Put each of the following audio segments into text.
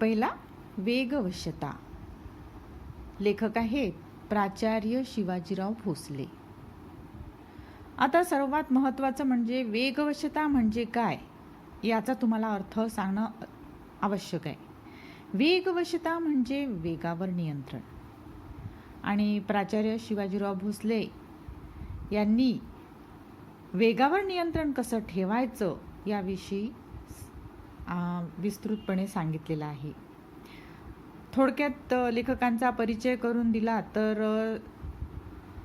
पहिला वेगवशता. लेखक आहेत प्राचार्य शिवाजीराव भोसले. आता सर्वात महत्त्वाचं म्हणजे वेगवशता म्हणजे काय याचा तुम्हाला अर्थ सांगणं आवश्यक आहे. वेगवशता म्हणजे वेगावर नियंत्रण. आणि प्राचार्य शिवाजीराव भोसले यांनी वेगावर नियंत्रण कसं ठेवायचं याविषयी विस्तृतपणे सांगितलेलं आहे. थोडक्यात लेखकांचा परिचय करून दिला तर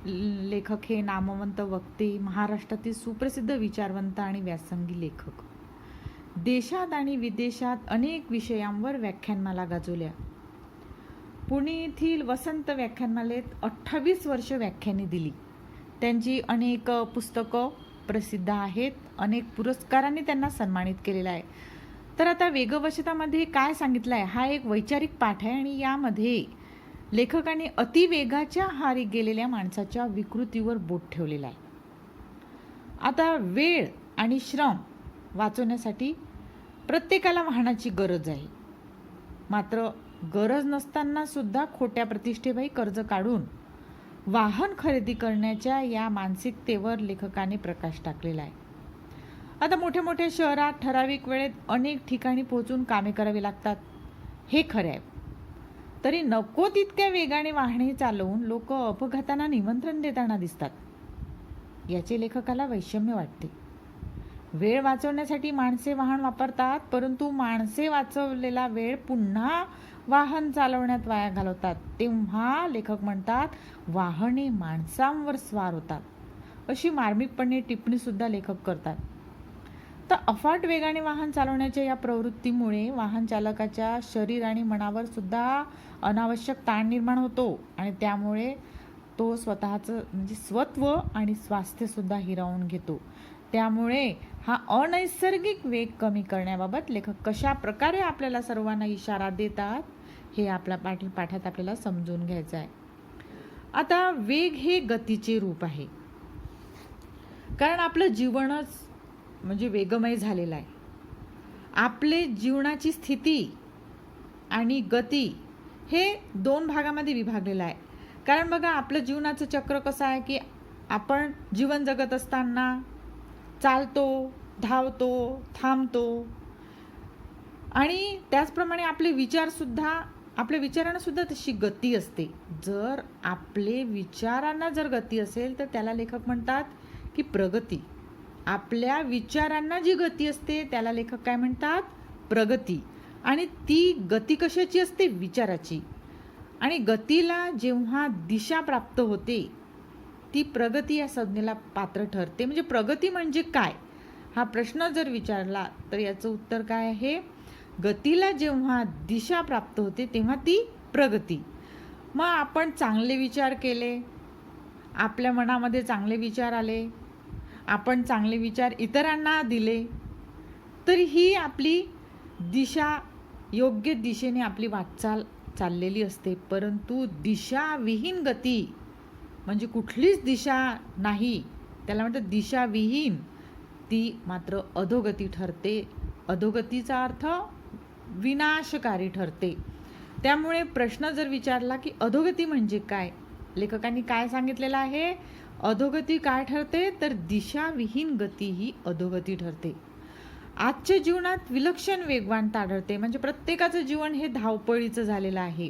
लेखक हे नामवंत वक्ते, महाराष्ट्रातील सुप्रसिद्ध विचारवंत आणि व्यासंगी लेखक. देशात आणि विदेशात अनेक विषयांवर व्याख्यानमाला गाजवल्या. पुणे येथील वसंत व्याख्यानमालेत 28 वर्ष व्याख्याने दिली. त्यांची अनेक पुस्तकं प्रसिद्ध आहेत. अनेक पुरस्कारांनी त्यांना सन्मानित केलेलं आहे. तर आता वेगवशतामध्ये काय सांगितलं आहे हा एक वैचारिक पाठ आहे आणि यामध्ये लेखकाने अतिवेगाच्या आहारी गेलेल्या माणसाच्या विकृतीवर बोट ठेवलेलं आहे. आता वेळ आणि श्रम वाचवण्यासाठी प्रत्येकाला वाहनाची गरज आहे. मात्र गरज नसताना सुद्धा खोट्या प्रतिष्ठेपायी कर्ज काढून वाहन खरेदी करण्याच्या या मानसिकतेवर लेखकाने प्रकाश टाकलेला आहे. आता मोठ्या मोठ्या शहरात ठराविक वेळेत अनेक ठिकाणी पोहोचून कामे करावी लागतात, हे खरे आहे. तरी नको तितक्या वेगाने वाहने चालवून लोक अपघातांना निमंत्रण देताना दिसतात. याचे लेखकाला वैषम्य वाटते. वेळ वाचवण्यासाठी माणसे वाहन वापरतात, परंतु माणसे वाचवलेला वेळ पुन्हा वाहन चालवण्यात वाया घालवतात. तेव्हा लेखक म्हणतात वाहने माणसांवर स्वार होतात, अशी मार्मिकपणे टिप्पणी सुद्धा लेखक करतात. तर अफाट वेगाने वाहन चालवण्याच्या या प्रवृत्तीमुळे वाहन चालकाच्या शरीर आणि मनावर सुद्धा अनावश्यक ताण निर्माण होतो आणि त्यामुळे तो स्वतःचं म्हणजे स्वत्व आणि स्वास्थ्य सुद्धा हिरावून घेतो. त्यामुळे हा अनैसर्गिक वेग कमी करण्याबाबत लेखक कशा प्रकारे आपल्याला सर्वांना इशारा देतात हे आपल्या पाठात आपल्याला समजून घ्यायचं आहे. आता वेग हे गतीचे रूप आहे, कारण आपलं जीवनच म्हणजे वेगमय झालेलं आहे. आपले जीवनाची स्थिती आणि गती हे 2 भागामध्ये विभागलेलं आहे. कारण बघा आपलं जीवनाचं चक्र कसं आहे की आपण जीवन जगत असताना चालतो, धावतो, थांबतो आणि त्याचप्रमाणे आपल्या विचारांना सुद्धा तशी गती असते. जर आपले विचारांना जर गती असेल तर त्याला लेखक म्हणतात की प्रगती. आपल्या विचारांना जी गती असते त्याला लेखक काय म्हणतात, प्रगती. आणि ती गती कशाची असते, विचाराची. आणि गतीला जेव्हा दिशा प्राप्त होते ती प्रगती या संज्ञेला पात्र ठरते. म्हणजे प्रगती म्हणजे काय हा प्रश्न जर विचारला तर याचं उत्तर काय आहे, गतीला जेव्हा दिशा प्राप्त होते तेव्हा ती प्रगती. मग आपण चांगले विचार केले, आपल्या मनामध्ये चांगले विचार आले, आपण चांगले विचार इतरांना दिले, तर ही आपली दिशा, योग्य दिशेने आपली वाटचाल चाललेली असते. परंतु दिशाविहीन गती म्हणजे कुठलीच दिशा नाही, त्याला म्हणतात दिशाविहीन, ती मात्र अधोगती ठरते. अधोगतीचा अर्थ विनाशकारी ठरते. त्यामुळे प्रश्न जर विचारला की अधोगती म्हणजे काय, लेखकांनी काय सांगितलेलं आहे, अधोगती काय ठरते तर दिशाविहीन गती ही अधोगती ठरते. आजच्या जीवनात विलक्षण वेगवानता आढळते. म्हणजे प्रत्येकाचं जीवन हे धावपळीचं झालेलं आहे.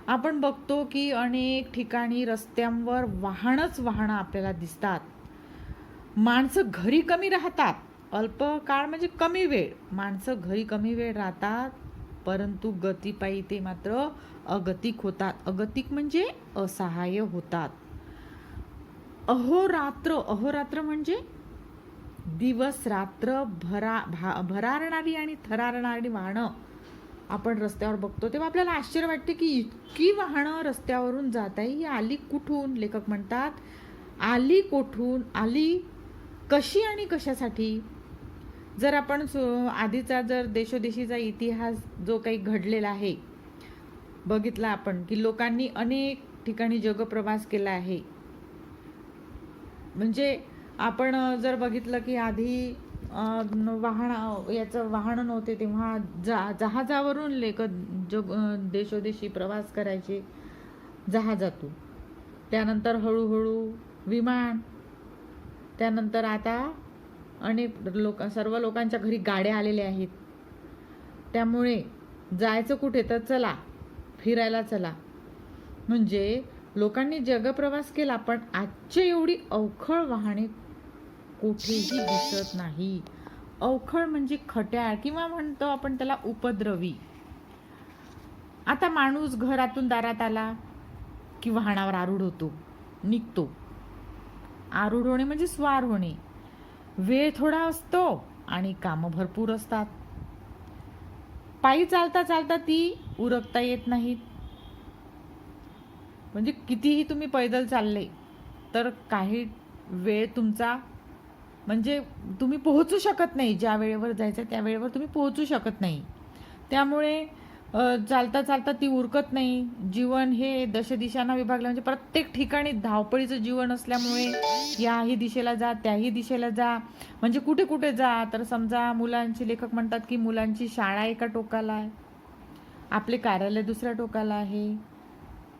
आपण बघतो की अनेक ठिकाणी रस्त्यांवर वाहनं आपल्याला दिसतात. माणसं घरी कमी राहतात, अल्प काळ म्हणजे कमी वेळ माणसं घरी कमी वेळ राहतात, परंतु गतीपायी ते मात्र अगतिक होतात. अगतिक म्हणजे असहाय्य होतात. अहोरात्र म्हणजे दिवस रात्र भरारणारी आणि थरारणारी वाहनं आपण रस्त्यावर बघतो तेव्हा आपल्याला आश्चर्य वाटते की इतकी वाहनं रस्त्यावरून जात आहे, ही आली कुठून. लेखक म्हणतात आली कोठून, आली कशी आणि कशासाठी. जर आपण आधीचा जर देशोदेशीचा इतिहास जो काही घडलेला आहे बघितला आपण की लोकांनी अनेक ठिकाणी जगप्रवास केला आहे. म्हणजे आपण जर बघितलं की आधी याचं वाहनं नव्हते तेव्हा जहाजावरून देशोदेशी प्रवास करायचे जहाजातून. त्यानंतर हळूहळू विमान, त्यानंतर आता सर्व लोकांच्या घरी गाड्या आलेल्या आहेत. त्यामुळे जायचं कुठे तर चला फिरायला चला, म्हणजे लोकांनी जगप्रवास केला. पण आजची एवढी अवखळ वाहने कुठेही दिसत नाही. अवखळ म्हणजे खट्याळ किंवा म्हणतो आपण त्याला उपद्रवी. आता माणूस घरातून दारात आला की वाहनावर आरूढ होतो, निघतो. आरूढ होणे म्हणजे स्वार होणे. वेळ थोडा असतो आणि कामं भरपूर असतात. पायी चालता चालता ती उरकता येत नाहीत. म्हणजे कितीही तुम्ही पैदल चालले तर काही वेळ तुमचा म्हणजे तुम्ही पोहोचू शकत नाही. ज्या वेळेवर जायचं त्या वेळेवर तुम्ही पोहोचू शकत नाही. त्यामुळे चालता चालता ती उरकत नाही. जीवन हे दशदिशांना विभागलं, म्हणजे प्रत्येक ठिकाणी धावपळीचं जीवन असल्यामुळे याही दिशेला जा त्याही दिशेला जा, म्हणजे कुठे कुठे जा. तर समजा मुलांची, लेखक म्हणतात की मुलांची शाळा एका टोकाला आहे, आपले कार्यालय दुसऱ्या टोकाला आहे,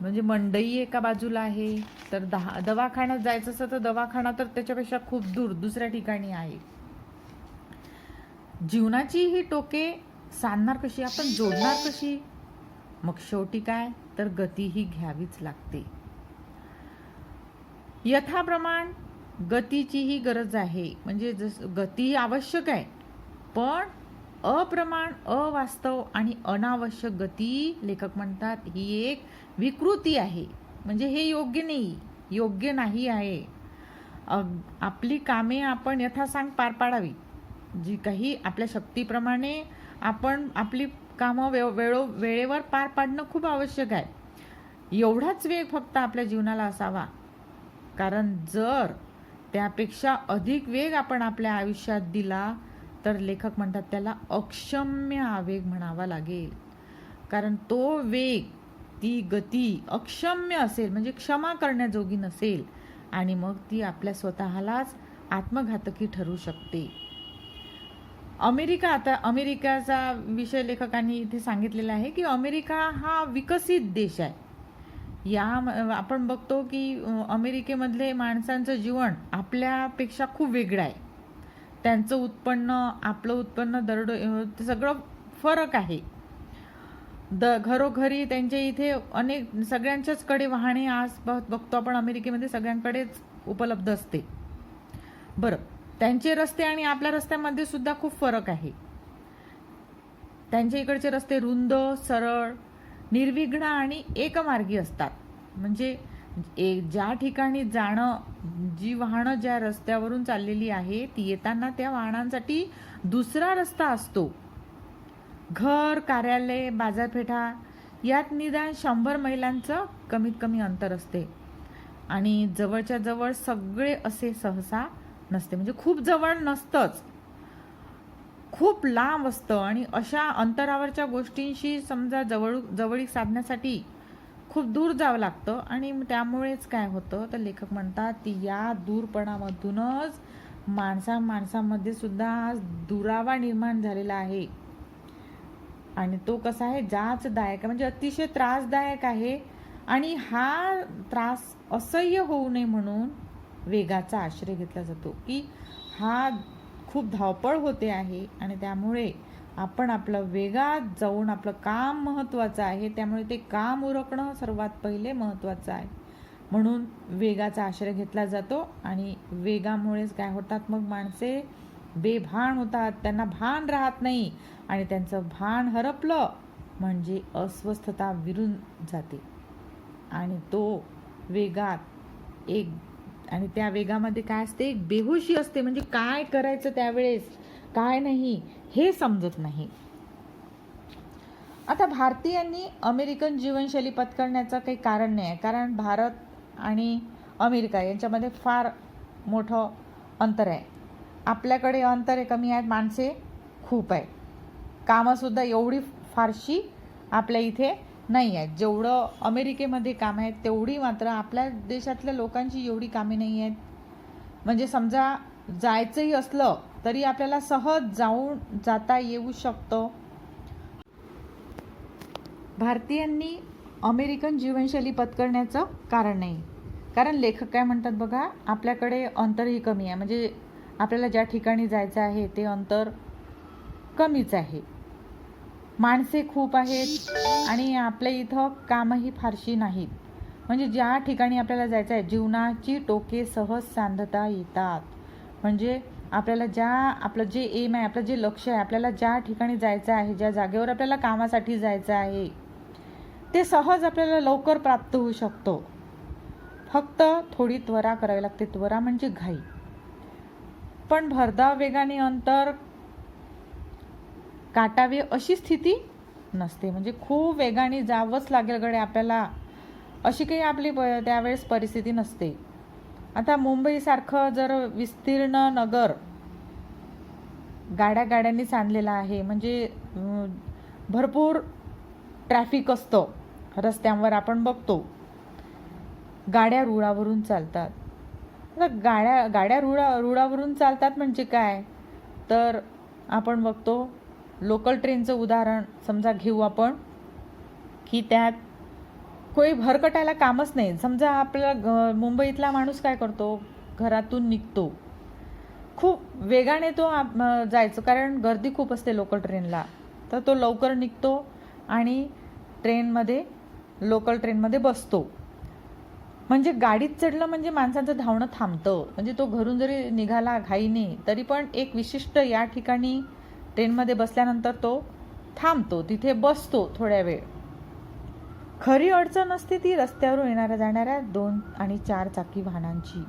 म्हणजे मंडई एका बाजूला आहे. तर दवाखान्यात जायचं असतं तर दवाखाना तर त्याच्यापेक्षा खूप दूर दुसऱ्या ठिकाणी आहे. जीवनाची ही टोके सांधणार कशी, आपण जोडणार कशी? मग शेवटी काय तर गती ही घ्यावीच लागते. यथाप्रमाण गतीचीही गरज आहे, म्हणजे गती आवश्यक आहे, पण अप्रमाण, अवास्तव आणि अनावश्यक गती, लेखक म्हणतात, ही एक विकृती आहे. म्हणजे हे योग्य नाही आहे. आपली कामे आपण यथासांग पार पाडावी. जी काही आपल्या शक्तीप्रमाणे आपण आपली कामं वेळेवर पार पाडणं खूप आवश्यक आहे. एवढाच वेग फक्त आपल्या जीवनाला असावा, कारण जर त्यापेक्षा अधिक वेग आपण आपल्या आयुष्यात दिला तर लेखक म्हणतात त्याला अक्षम्य आवेग म्हणावा लागेल. कारण तो वेग, ती गती अक्षम्य असेल, म्हणजे क्षमा करण्याजोगी नसेल, आणि मग ती आपल्या स्वतःलाच आत्मघातकी ठरू शकते. आता अमेरिकाचा विषय लेखकांनी इथे सांगितलेला आहे की अमेरिका हा विकसित देश आहे. आपण बघतो की अमेरिकेमधले माणसांचं जीवन आपल्यापेक्षा खूप वेगळं आहे. त्यांचं उत्पन्न, आपलं उत्पन्न सगळं फरक आहे. घरोघरी त्यांच्या इथे सगळ्यांच्याच कडे वाहने आज बघतो आपण अमेरिकेमध्ये सगळ्यांकडेच उपलब्ध असते. बरं, त्यांचे रस्ते आणि आपल्या रस्त्यामध्ये सुद्धा खूप फरक आहे. त्यांच्या इकडचे रस्ते रुंद, सरळ, निर्विघ्न आणि एकमार्गी असतात. म्हणजे ज्या ठिकाणी जी वाहनं ज्या रस्त्यावरून चाललेली आहे ती येताना त्या वाहनांसाठी दुसरा रस्ता असतो. घर, कार्यालय, बाजारपेठा यात निदान 100 मैलांचं कमीत कमी अंतर असते. आणि जवळच्या जवळ सगळे असे सहसा नसते, म्हणजे खूप जवळ नसतंच, खूप लांब असतं. आणि अशा अंतरावरच्या गोष्टींशी समजा जवळीक साधण्यासाठी खूप दूर जावं लागतं. आणि त्यामुळेच काय होतं तर लेखक म्हणतात की या दूरपणामधूनच माणसांमध्ये सुद्धा दुरावा निर्माण झालेला आहे. आणि तो कसा आहे, जाचदायक, म्हणजे अतिशय त्रासदायक आहे. आणि हा त्रास असह्य होऊ नये म्हणून वेगाचा आश्रय घेतला जातो, की हा खूप धावपळ होते आहे आणि त्यामुळे आपण आपलं वेगात जाऊन आपलं काम महत्त्वाचं आहे, त्यामुळे ते काम उरकणं सर्वात पहिले महत्त्वाचं आहे. म्हणून वेगाचा आश्रय घेतला जातो. आणि वेगामुळेच काय होतात, मग माणसे बेभान होतात, त्यांना भान राहत नाही. आणि त्यांचं भान हरपलं म्हणजे अस्वस्थता विरून जाते. आणि तो वेगात आणि त्या वेगामध्ये काय असते, एक बेहोशी असते, म्हणजे काय करायचं त्यावेळेस, काय नाही हे समजत नाही. आता भारतीयांनी अमेरिकन जीवनशैली पत्करण्याचं काही कारण नाही आहे, कारण भारत आणि अमेरिका यांच्यामध्ये फार मोठं अंतर आहे. आपल्याकडे अंतर कमी आहेत, माणसे खूप आहेत, कामंसुद्धा एवढी फारशी आपल्या इथे नाही आहेत. जेवढं अमेरिकेमध्ये काम आहेत तेवढी मात्र आपल्या देशातल्या लोकांची एवढी कामे नाही आहेत. म्हणजे समजा जायचंही असलं तरी आपल्याला सहज जाता येऊ शकतं. भारतीयांनी अमेरिकन जीवनशैली पत्करण्याचं कारण नाही. कारण लेखक काय म्हणतात बघा, आपल्याकडे अंतरही कमी आहे. म्हणजे आपल्याला ज्या ठिकाणी जायचं आहे ते अंतर कमीच आहे, माणसे खूप आहेत आणि आपल्या इथं कामही फारशी नाहीत. म्हणजे ज्या ठिकाणी आपल्याला जायचं आहे जीवनाची टोके सहज सांधता येतात. म्हणजे आपल्याला आपलं जे एम आहे, आपलं जे लक्ष आहे, आपल्याला ज्या ठिकाणी जायचं आहे, ज्या जागेवर आपल्याला कामासाठी जायचं आहे ते सहज आपल्याला लवकर प्राप्त होऊ शकतो. फक्त थोडी त्वरा करावी लागते. त्वरा म्हणजे घाई. पण भरधाव वेगाने अंतर काटावे अशी स्थिती नसते. म्हणजे खूप वेगाने जावंच लागेल गडे आपल्याला, अशी काही आपली त्यावेळेस परिस्थिती नसते. आता मुंबईसारखं जर विस्तीर्ण नगर गाड्यांनी सांधलेलं आहे, म्हणजे भरपूर ट्रॅफिक असतं रस्त्यांवर, आपण बघतो गाड्या रुळावरून चालतात. आता गाड्या रुळावरून चालतात म्हणजे काय, तर आपण बघतो लोकल ट्रेनचं उदाहरण समजा घेऊ आपण, की त्यात कोणी भरकटायला कामच नाही. समजा आपला मुंबईतला माणूस काय करतो, घरातून निघतो खूप वेगाने, तो जायचं कारण गर्दी खूप असते लोकल ट्रेनला, तर तो लवकर निघतो आणि लोकल ट्रेनमध्ये बसतो. म्हणजे गाडीत चढलं म्हणजे माणसाचं धावणं थांबतं. म्हणजे तो घरून जरी निघाला घाईने तरी पण एक विशिष्ट या ठिकाणी ट्रेनमध्ये बसल्यानंतर तो थांबतो, तिथे बसतो थोड्या वेळ. खरी अडचण असते ती रस्त्यावरून येणाऱ्या जाणाऱ्या 2 आणि 4 चाकी वाहनांची.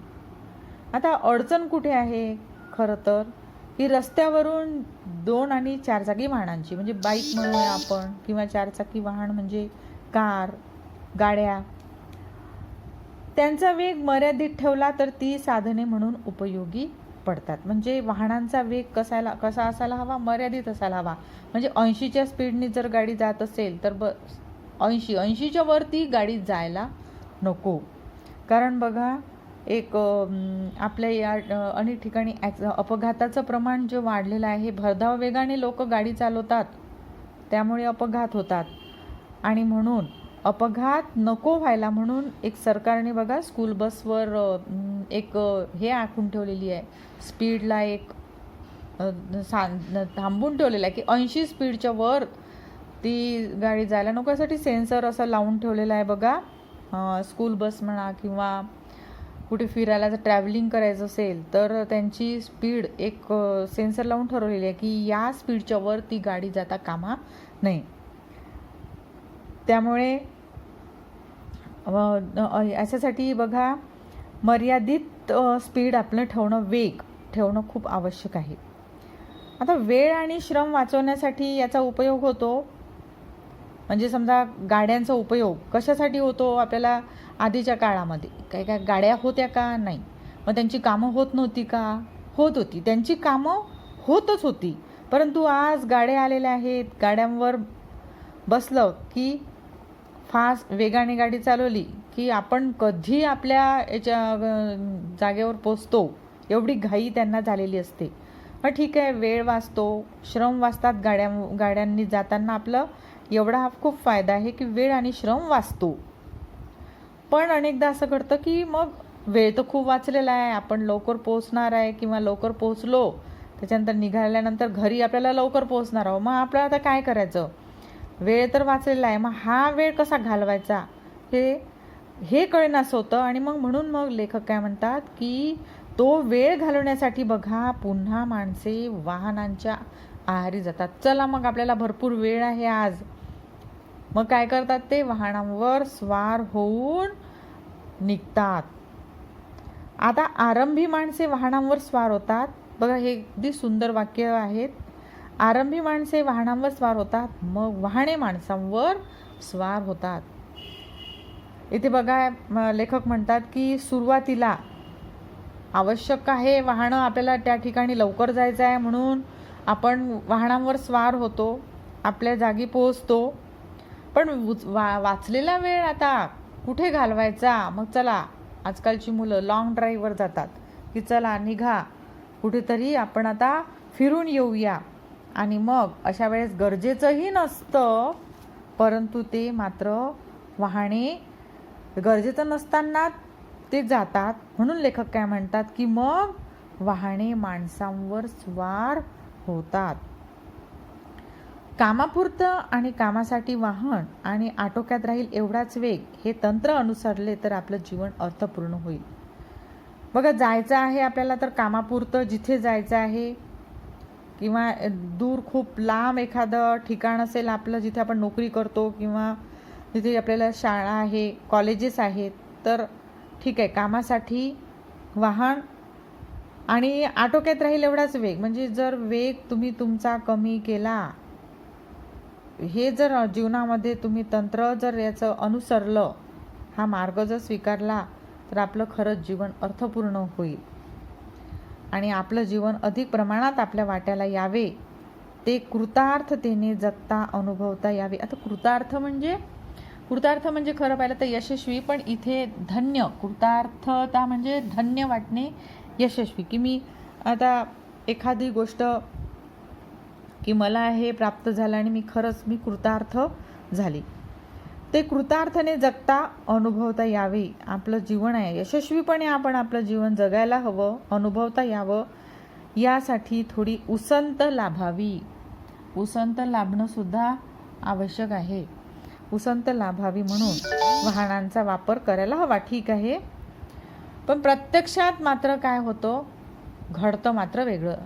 आता अडचण कुठे आहे खरं तर, की रस्त्यावरून 2 आणि 4 चाकी वाहनांची, म्हणजे बाईक म्हणूया आपण, किंवा 4 चाकी वाहन म्हणजे कार, गाड्या. त्यांचा वेग मर्यादित ठेवला तर ती साधने म्हणून उपयोगी पडतात. म्हणजे वाहनांचा वेग कसा असायला हवा, मर्यादित असायला हवा. म्हणजे 80च्या स्पीडने जर गाडी जात असेल तर 80च्या वरती गाडी जायला नको. कारण बघा एक आपल्या या अनेक ठिकाणी अपघाताचं प्रमाण जे वाढलेलं आहे, भरधाव वेगाने लोक गाडी चालवतात त्यामुळे अपघात होतात. आणि म्हणून अपघात नको व्हायला म्हणून एक सरकारने बघा स्कूल बसवर एक हे आखून ठेवलेली आहे, स्पीडला एक थांबून ठेवलेलं आहे की 80 स्पीडच्या वर ती गाडी जायला नको. यासाठी सेन्सर असं लावून ठेवलेलं आहे बघा. स्कूल बस म्हणा किंवा कुठे फिरायला जर ट्रॅव्हलिंग करायचं असेल तर त्यांची स्पीड एक सेन्सर लावून ठरवलेली आहे की या स्पीडच्या वर ती गाडी जाता कामा नये. त्यामुळे याच्यासाठी बघा मर्यादित स्पीड आपलं वेग ठेवणं खूप आवश्यक आहे. आता वेळ आणि श्रम वाचवण्यासाठी याचा उपयोग होतो. म्हणजे समजा गाड्यांचा उपयोग कशासाठी होतो, आपल्याला आधीच्या काळामध्ये काय गाड्या होत्या का, नाही. मग त्यांची कामं होत नव्हती का, होत होती. त्यांची कामं होतच होती. परंतु आज गाड्या आलेल्या आहेत, गाड्यांवर बसलं की फास्ट वेगाने गाडी चालवली की आपण कधी आपल्या जागेवर पोचतो एवढी घाई त्यांना झालेली असते. मग ठीक आहे, वेळ वाचतो, श्रम वाचतात. गाड्यांनी जाताना आपलं एवढा हा खूप फायदा आहे की वेळ आणि श्रम वाचतो. पण अनेकदा असं घडतं की मग वेळ तर खूप वाचलेला आहे, आपण लवकर पोहोचणार आहे किंवा लवकर पोहोचलो, त्याच्यानंतर निघाल्यानंतर घरी आपल्याला लवकर पोहोचणार आहोत. मग आपल्याला आता काय करायचं, वेळ तर वाचलेला आहे, मग हा वेळ कसा घालवायचा हे कळेनासं होतं. आणि म्हणून लेखक काय म्हणतात की तो वेळ घालवण्यासाठी बघा पुन्हा माणसे वाहनांच्या आहारी जातात. चला मग आपल्याला भरपूर वेळ आहे आज, मग काय करतात ते वाहनांवर स्वार होऊन निघतात. आता आरंभी माणसे वाहनांवर स्वार होतात. बघा हे अगदी सुंदर वाक्य आहेत. आरंभी माणसे वाहनांवर स्वार होतात, मग वाहने माणसांवर स्वार होतात. इथे बघा लेखक म्हणतात की सुरुवातीला आवश्यक आहे वाहनं, आपल्याला त्या ठिकाणी लवकर जायचं आहे म्हणून आपण वाहनांवर स्वार होतो, आपल्या जागी पोहोचतो. पण वाचलेला वेळ आता कुठे घालवायचा. मग चला आजकालची मुलं लॉंग ड्राईव्हवर जातात की चला निघा कुठेतरी आपण आता फिरून येऊया. आणि मग अशा वेळेस गरजेचंही नसतं, परंतु ते मात्र वाहने गरजेचं नसताना ते जातात. म्हणून लेखक काय म्हणतात की मग वाहने माणसांवर स्वार होतात. कामापुरतं आणि कामासाठी वाहन आणि आटोक्यात राहील एवढाच वेग हे तंत्र अनुसरले तर आपलं जीवन अर्थपूर्ण होईल. बघा, जायचं आहे आपल्याला तर कामापुरतं जिथे जायचं आहे, किंवा दूर खूप लांब एखादं ठिकाण असेल आपलं जिथे आपण नोकरी करतो, किंवा जिथे आपल्याला शाळा आहे, कॉलेजेस आहेत, तर ठीक आहे, कामासाठी वाहन आणि आटोक्यात राहील एवढाच वेग. म्हणजे जर वेग तुम्ही तुमचा कमी केला, हे जर जीवनामध्ये तुम्ही तंत्र जर याचं अनुसरलं, हा मार्ग जर स्वीकारला, तर आपलं खरंच जीवन अर्थपूर्ण होईल आणि आपलं जीवन अधिक प्रमाणात आपल्या वाट्याला यावे, ते कृतार्थतेने जगता अनुभवता यावे. आता कृतार्थ म्हणजे खरं पाहिलं तर यशस्वी, पण इथे धन्य, कृतार्थता म्हणजे धन्य वाटणे, यशस्वी. की मी आता एखादी गोष्ट की मला हे प्राप्त झालं आणि मी कृतार्थ झाली, ते कृतार्थाने जगता अनुभवता यावे. आपलं जीवन आहे, यशस्वीपणे आपण आपलं जीवन जगायला हवं, अनुभवता यावं, यासाठी थोडी उसंत लाभावी. उसंत लाभणं सुद्धा आवश्यक आहे. उसंत लाभावी म्हणून वाहनांचा वापर करायला हवा, ठीक आहे. पण प्रत्यक्षात मात्र काय होतं, घडतं मात्र वेगळं.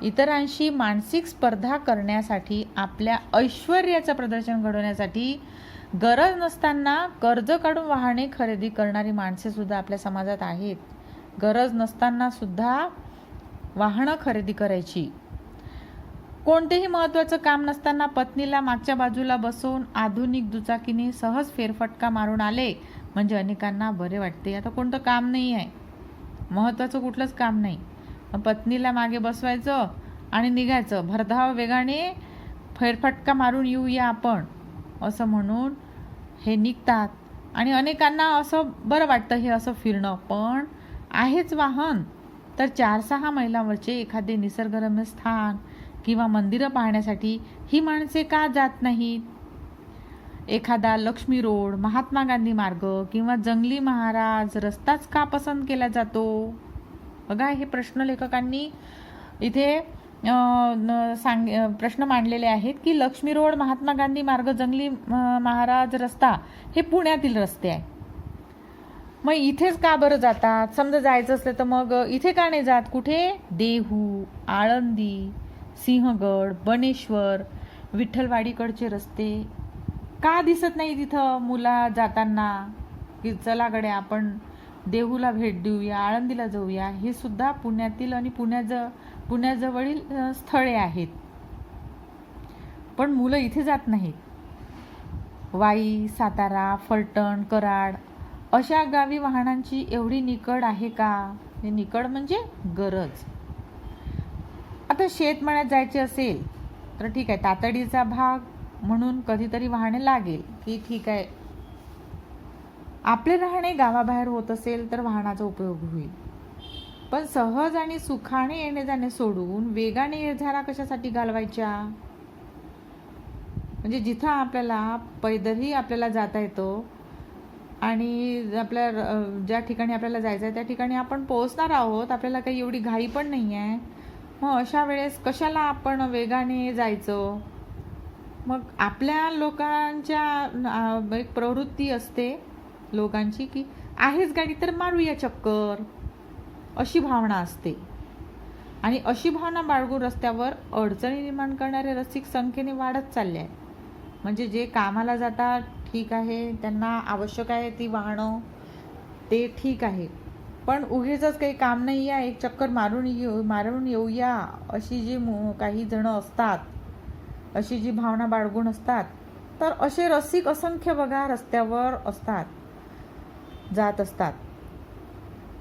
इतरांशी मानसिक स्पर्धा करण्यासाठी, आपल्या ऐश्वर्याचं प्रदर्शन घडवण्यासाठी गरज नसताना कर्ज काढून वाहने खरेदी करणारी माणसे सुद्धा आपल्या समाजात आहेत. गरज नसताना सुद्धा वाहनं खरेदी करायची. कोणतेही महत्त्वाचं काम नसताना पत्नीला मागच्या बाजूला बसवून आधुनिक दुचाकीने सहज फेरफटका मारून आले म्हणजे अनेकांना बरे वाटते. आता कोणतं काम नाही आहे, महत्त्वाचं कुठलंच काम नाही, पत्नीला मागे बसवायचं आणि निघायचं, भरधाव वेगाने फेरफटका मारून येऊया आपण, असं म्हणून हे निघतात. आणि अनेकांना असं बरं वाटतं हे असं फिरणं. पण आहेच वाहन, तर 4-6 मैलावरचे एखादे निसर्गरम्य स्थान किंवा मंदिरं पाहण्यासाठी ही माणसे का जात नाहीत? एखादा लक्ष्मी रोड, महात्मा गांधी मार्ग किंवा जंगली महाराज रस्ताच का पसंत केला जातो? बघा, हे प्रश्न लेखकांनी इथे प्रश्न मांडलेले आहेत की लक्ष्मी रोड, महात्मा गांधी मार्ग, जंगली महाराज रस्ता हे पुण्यातील रस्ते आहे, मग इथेच का बरं जातात? समजा जायचं असलं तर मग इथे का नाही जात? कुठे? देहू, आळंदी, सिंहगड, बनेश्वर, विठ्ठलवाडीकडचे रस्ते का दिसत नाही तिथं मुला जाताना? की चला गड्या आपण देहूला भेट देऊया, आळंदीला जाऊया. हे सुद्धा पुण्यातील आणि पुण्याजवळील स्थळे आहेत, पण मुलं इथे जात नाहीत. वाई, सातारा, फलटण, कराड अशा गावी वाहनांची एवढी निकड आहे का? हे निकड म्हणजे गरज. आता शेतमळ्यात जायचे असेल तर ठीक आहे, तातडीचा भाग म्हणून कधीतरी वाहने लागेल की ठीक आहे. आपले राहणे गावाबाहेर होत असेल तर वाहनाचा उपयोग होईल, पण सहज आणि सुखाने येणे जाणे सोडून वेगाने येरझारा कशासाठी घालवायच्या? म्हणजे जिथं आपल्याला पैदलही आपल्याला जाता येतो आणि आपल्या ज्या ठिकाणी आपल्याला जायचं आहे त्या ठिकाणी आपण पोहोचणार आहोत, आपल्याला काही एवढी घाई पण नाही आहे, मग अशा वेळेस कशाला आपण वेगाने जायचं? मग आपल्या लोकांच्या एक प्रवृत्ती असते लोकांची की आहेच गाडी तर मारूया चक्कर, अशी भावना असते. आणि अशी भावना बाळगून रस्त्यावर अडचणी निर्माण करणारे रसिक संख्येने वाढत चालले आहे. म्हणजे जे कामाला जातात ठीक आहे, त्यांना आवश्यक आहे ती वाहनं, ते ठीक आहे, पण उगीचच काही काम नाही आहे, एक चक्कर मारून येऊया अशी जी काही जण असतात, अशी जी भावना बाळगून असतात, तर असे रसिक असंख्य बघा रस्त्यावर असतात, जात असतात.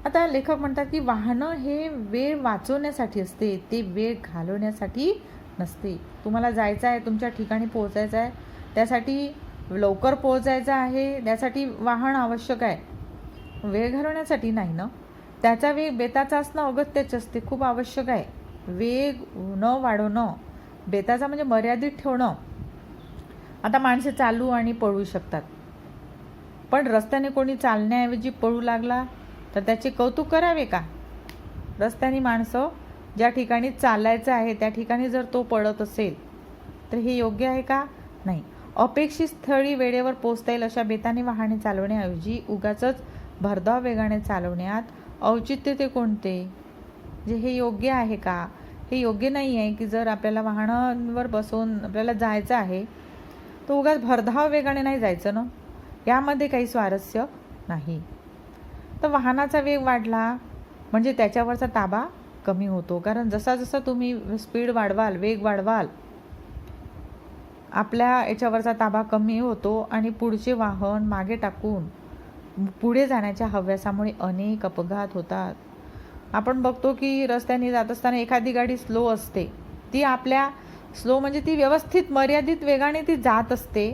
आता लेखक म्हणतात की वाहनं हे वेळ वाचवण्यासाठी असते, ते वेळ घालवण्यासाठी नसते. तुम्हाला जायचं आहे, तुमच्या ठिकाणी पोहोचायचं आहे, त्यासाठी लवकर पोहोचायचं आहे, त्यासाठी वाहन आवश्यक आहे, वेळ घालवण्यासाठी नाही ना. त्याचा वेग बेताचा असणं अगत्यच असते, खूप आवश्यक आहे. वेग न वाढवणं, बेताचा म्हणजे मर्यादित ठेवणं. आता माणसे चालू आणि पळू शकतात, पण रस्त्याने कोणी चालण्याऐवजी पळू लागला तर त्याचे कौतुक करावे का? रस्त्याने माणसं ज्या ठिकाणी चालायचं आहे त्या ठिकाणी जर तो पळत असेल तर हे योग्य आहे का? नाही. अपेक्षित स्थळी वेळेवर पोचता येईल अशा बेताने वाहने चालवण्याऐवजी उगाचच भरधाव वेगाने चालवण्यात औचित्य ते कोणते? जे हे योग्य आहे का? हे योग्य नाही आहे की जर आपल्याला वाहनांवर बसून आपल्याला जायचं आहे तर उगाच भरधाव वेगाने नाही जायचं ना, यामध्ये काही स्वारस्य नाही. तर वाहनाचा वेग वाढला म्हणजे त्याच्यावरचा ताबा कमी होतो, कारण जसा जसा तुम्ही स्पीड वाढवाल, वेग वाढवाल, आपल्या याच्यावरचा ताबा कमी होतो आणि पुढचे वाहन मागे टाकून पुढे जाण्याच्या हव्यासामुळे अनेक अपघात होतात. आपण बघतो की रस्त्याने जात असताना एखादी गाडी स्लो असते, ती आपल्या स्लो म्हणजे ती व्यवस्थित मर्यादित वेगाने ती जात असते,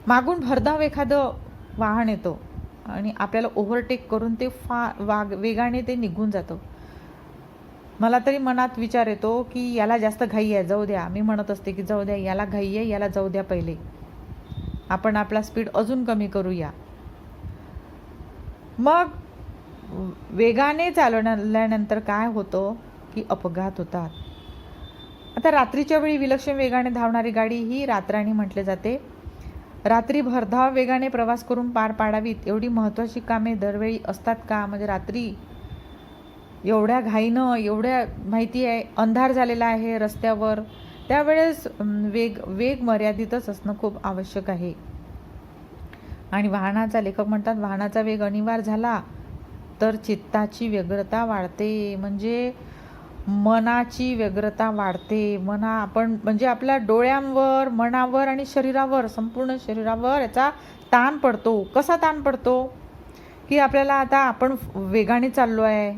मागून भरधाव एखादं वाहन येतो आणि आपल्याला ओव्हरटेक करून ते वेगाने ते निघून जातं. मला तरी मनात विचार येतो की याला जास्त घाई आहे, जाऊ द्या. मी म्हणत असते की जाऊ द्या, याला घाई आहे, याला जाऊ द्या, पहिले आपण आपला स्पीड अजून कमी करूया. मग वेगाने चालवल्यानंतर काय होतं की अपघात होतात. आता रात्रीच्या वेळी विलक्षण वेगाने धावणारी गाडी ही रातराणी म्हटले जाते. रात्री भरधाव वेगाने प्रवास करून पार पाडावीत एवढी महत्त्वाची कामे दरवेळी असतात का? म्हणजे रात्री एवढ्या घाईनं, एवढ्या माहिती आहे अंधार झालेला आहे रस्त्यावर, त्यावेळेस वेग मर्यादितच असणं खूप आवश्यक आहे. आणि वाहनाचा लेखक म्हणतात, वाहनाचा वेग अनिवार्य झाला तर चित्ताची व्यग्रता वाढते, म्हणजे मनाची व्यग्रता वाढते. आपण म्हणजे आपल्या डोळ्यांवर, मनावर आणि शरीरावर, संपूर्ण शरीरावर याचा ताण पडतो. कसा ताण पडतो की आपल्याला आता आपण वेगाने चाललो आहे,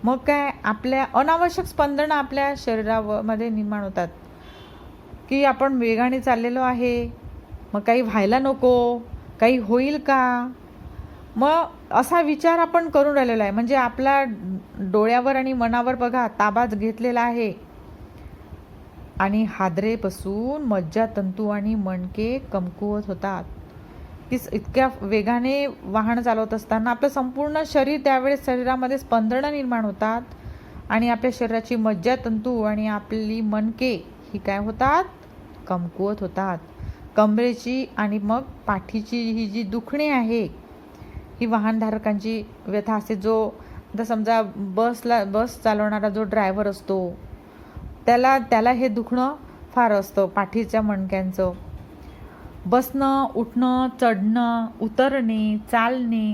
मग काय आपल्या अनावश्यक स्पंदनं आपल्या शरीरामध्ये निर्माण होतात की आपण वेगाने चाललेलो आहे, मग काही व्हायला नको, काही होईल का, मग असा विचार आपण करून राहिलेला आहे. म्हणजे आपल्या डोळ्यावर आणि मनावर बघा ताबा घेतलेला आहे आणि हादरेपासून मज्जातंतू आणि मणके कमकुवत होतात. की इतक्या वेगाने वाहन चालवत असताना आपलं संपूर्ण शरीर, त्यावेळेस शरीरामध्ये स्पंदनं निर्माण होतात आणि आपल्या शरीराची मज्जातंतू आणि आपली मणके ही काय होतात? कमकुवत होतात. कमरेची आणि मग पाठीची ही जी दुखणे आहे ही वाहनधारकांची व्यथा असते. जो आता समजा बस चालवणारा जो ड्रायव्हर असतो त्याला हे दुखणं फार असतं, पाठीच्या मणक्यांचं. बसणं, उठणं, चढणं, उतरणे, चालणे,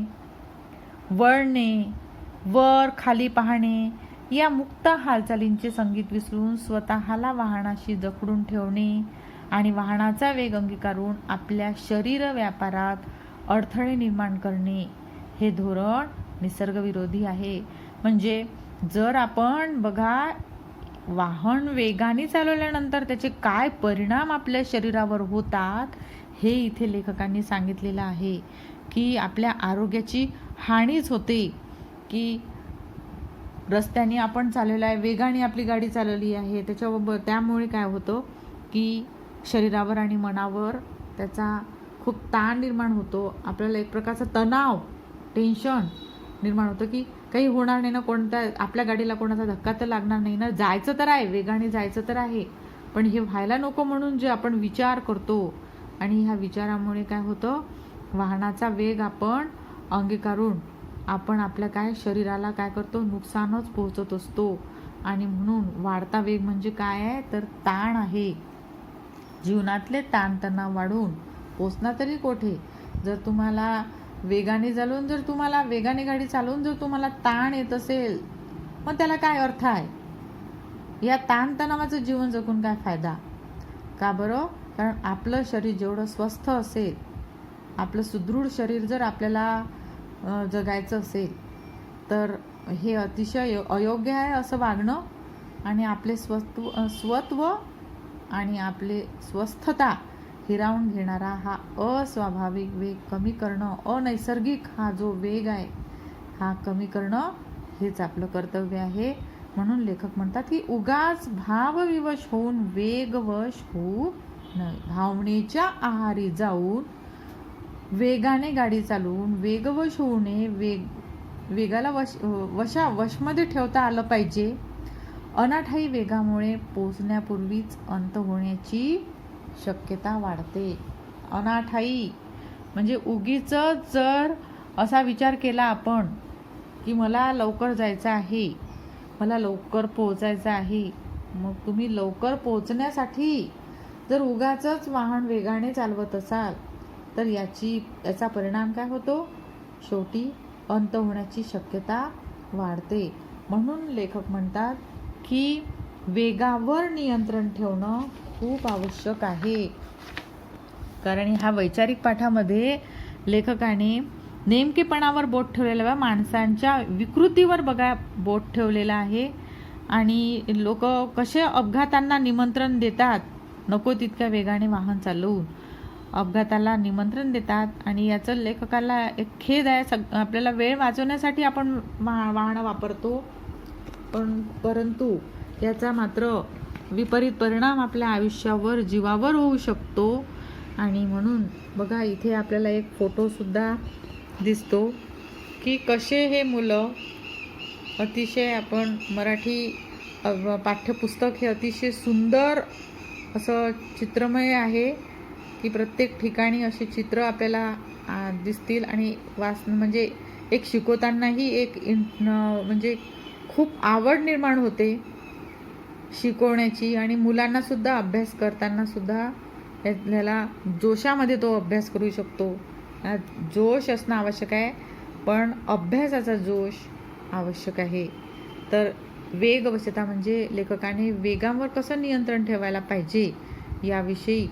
वळणे, वर खाली पाहणे या मुक्त हालचालींचे संगीत विसरून स्वतःला वाहनाशी जखडून ठेवणे आणि वाहनाचा वेग अंगीकारून आपल्या शरीर व्यापारात अडथळे निर्माण करणे हे धोरण निसर्गविरोधी आहे. म्हणजे जर आपण बघा वाहन वेगाने चालवल्यानंतर त्याचे काय परिणाम आपल्या शरीरावर होतात हे इथे लेखकांनी सांगितलेलं आहे की आपल्या आरोग्याची हानीच होते. की रस्त्याने आपण चाललेलं आहे, वेगाने आपली गाडी चालवली आहे, त्यामुळे काय होतं की शरीरावर आणि मनावर त्याचा खूप ताण निर्माण होतो. आपल्याला एक प्रकारचा तणाव, टेन्शन निर्माण होतं की काही होणार नाही ना, आपल्या गाडीला कोणाचा धक्का तर लागणार नाही ना, जायचं तर आहे, वेगाने जायचं तर आहे, पण हे व्हायला नको म्हणून जे आपण विचार करतो आणि ह्या विचारामुळे काय होतं, वाहनाचा वेग आपण अंगीकारून आपण आपल्या शरीराला काय करतो, नुकसानच पोहोचत असतो. आणि म्हणून वाढता वेग म्हणजे काय आहे तर ताण आहे. जीवनातले ताणतणाव वाढून पोचणार तरी कोठे? जर तुम्हाला वेगाने गाडी चालवून जर तुम्हाला ताण येत असेल, मग त्याला काय अर्थ आहे? या ताणतणावाचं जीवन जगून काय फायदा? का बरं? कारण आपलं शरीर जेवढं स्वस्थ असेल, आपलं सुदृढ शरीर जर आपल्याला जगायचं असेल तर हे अतिशय अयोग्य आहे असं वागणं आणि आपले स्वत्व आणि आपले स्वस्थता हिरावून घेणारा हा अस्वाभाविक वेग कमी करणं, अनैसर्गिक हा जो वेग आहे हा कमी करणं हेच आपलं कर्तव्य आहे. म्हणून लेखक म्हणतात की उगाच भावविवश होऊन वेगवश होऊ नये. भावनेच्या आहारी जाऊन वेगाने गाडी चालवून वेगवश होऊ नये. वेगाला वशमध्ये ठेवता आलं पाहिजे. अनाठायी वेगामुळे पोचण्यापूर्वीच अंत होण्याची शक्यता वाढते. अनाठायी म्हणजे उगीच जर असा विचार केला आपण की मला लवकर जायचं आहे, मला लवकर पोहोचायचं आहे, मग तुम्ही लवकर पोहोचण्यासाठी जर उगाचच वाहन वेगाने चालवत असाल तर याचा परिणाम काय होतो? शेवटी अंत होण्याची शक्यता वाढते. म्हणून लेखक म्हणतात की वेगावर नियंत्रण ठेवणं खूप आवश्यक आहे. कारण ह्या वैचारिक पाठामध्ये लेखकाने नेमकेपणावर बोट ठेवलेलं आहे, माणसांच्या विकृतीवर बघा बोट ठेवलेलं आहे. आणि लोक कसे अपघातांना निमंत्रण देतात, नको तितक्या वेगाने वाहन चालवून अपघाताला निमंत्रण देतात. आणि याचं लेखकाला एक खेद आहे. आपल्याला वेळ वाचवण्यासाठी आपण वाहनं वापरतो, परंतु याचा मात्र विपरीत परिणाम आपल्या आयुष्यावर, जीवावर होऊ शकतो. आणि म्हणून बघा इथे आपल्याला एक फोटोसुद्धा दिसतो की कसे हे मुलं अतिशय, आपण मराठी पाठ्यपुस्तक हे अतिशय सुंदर असं चित्रमय आहे की प्रत्येक ठिकाणी असे चित्र आपल्याला दिसतील. आणि म्हणजे एक शिकवतानाही एक म्हणजे खूप आवड निर्माण होते शिकवण्याची. आणि मुलांनासुद्धा अभ्यास करतानासुद्धा याला जोशामध्ये तो अभ्यास करू शकतो. जोश असणं आवश्यक आहे, पण अभ्यासाचा जोश आवश्यक आहे. तर वेगवशता म्हणजे लेखकाने वेगावर कसं नियंत्रण ठेवायला पाहिजे याविषयी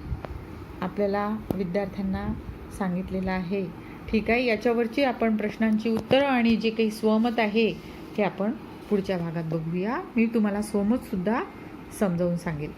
आपल्याला विद्यार्थ्यांना सांगितलेलं आहे. ठीक आहे, याच्यावरची आपण प्रश्नांची उत्तरं आणि जे काही स्वमत आहे ते आपण पुढच्या भागात बघूया. मी तुम्हाला स्वमतसुद्धा समजावून सांगेल.